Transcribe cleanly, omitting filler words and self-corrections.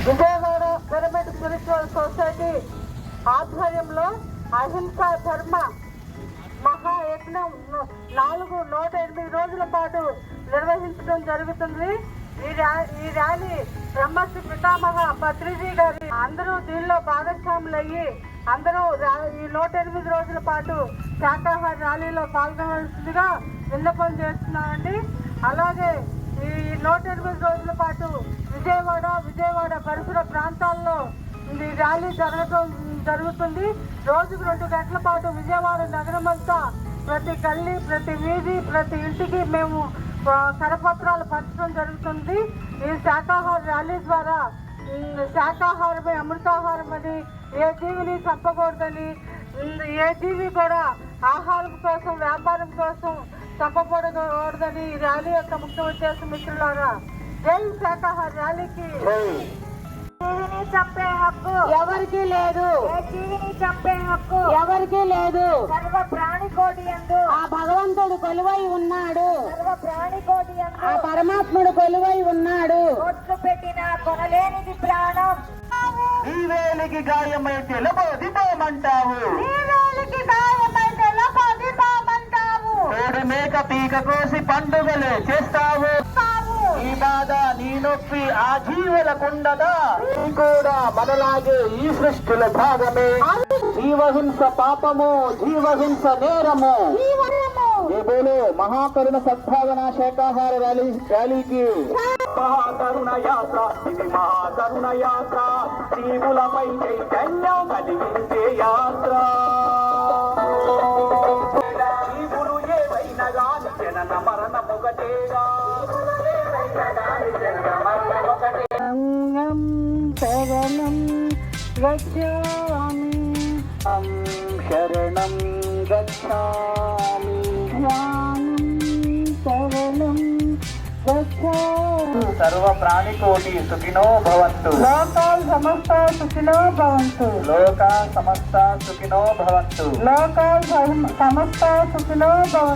Vijayawada pyramid spiritual society ఆధ్వర్యంలో అహింసా ధర్మ మహాయజ్ఞం 108 రోజుల పాటు నిర్వహించడం జరుగుతుంది. ఈ ర్యాలీ బ్రహ్మశ్రీ పితామహ పత్రిజీ గారి అందరూ దీనిలో భాగస్వాములయ్యి అందరూ ఈ 108 రోజుల పాటు శాకాహార ర్యాలీలో పాల్గొనవలసిందిగా విన్నపం చేస్తున్నామండి. అలాగే ఈ 108 రోజుల పాటు విజయవాడ పరిసర ప్రాంతాల్లో ఈ ర్యాలీ జరుగుతుంది. రోజుకు 2 గంటల పాటు విజయవాడ నగరం అంతా ప్రతి గల్లీ, ప్రతి వీధి, ప్రతి ఇంటికి మేము కరపత్రాలు పంచడం జరుగుతుంది. ఈ శాకాహార ర్యాలీ ద్వారా శాకాహారమే అమృతాహారం అని, ఏ జీవిని చంపకూడదని, ఏ జీవి కూడా ఆహారం కోసం వ్యాపారం కోసం చంపకూడదని ఈ ర్యాలీ యొక్క ముఖ్య ఉద్దేశం. మిత్రులారా, జై శాకాహార ర్యాలీకి. జీవిని చంపే హక్కు ఎవరికి లేదు, జీవిని చంపే హక్కు ఎవరికి లేదు. సర్వ ప్రాణికోటి యందు ఆ భగవంతుడు కొలువై ఉన్నాడు, సర్వ ప్రాణికోటి యందు ఆ పరమాత్ముడు కొలువై ఉన్నాడు. ఒట్లు పెట్టిన కొనలేనిది ప్రాణం. ఈ వేలికి గాయమైతే లబోదిపోమంటావు, తోడు మేక పీక కోసి పండుగలే చేస్తావు. ఈ బాధ నీ నొప్పి ఆ జీవులకుండదా? నీ కూడా మనలాగే ఈ సృష్టిలో భాగమే. జీవహింస పాపము, జీవహింస నేరము. ये बोलो महाकरुण सद्भावना शाकाहार ర్యాలీకి మహాకరుణ యాత్ర, ఇది మహాకరుణ యాత్ర, జీవులపై చైతన్యం కలిగించే యాత్ర. జీవులు ఏవైనా గాని జనన మరణమొకటేగా, శరణం గచ్ఛామి, శరణం గచ్ఛామి, శరణం గచ్ఛామి. సర్వ ప్రాణికోటి సుఖినో భవంతు, లోకాల్ సమస్త సుఖినో భవంతు, లోకా సమస్త సుఖినో భవంతు. లోకాల్ సమస్త సుఖినో భవంతు.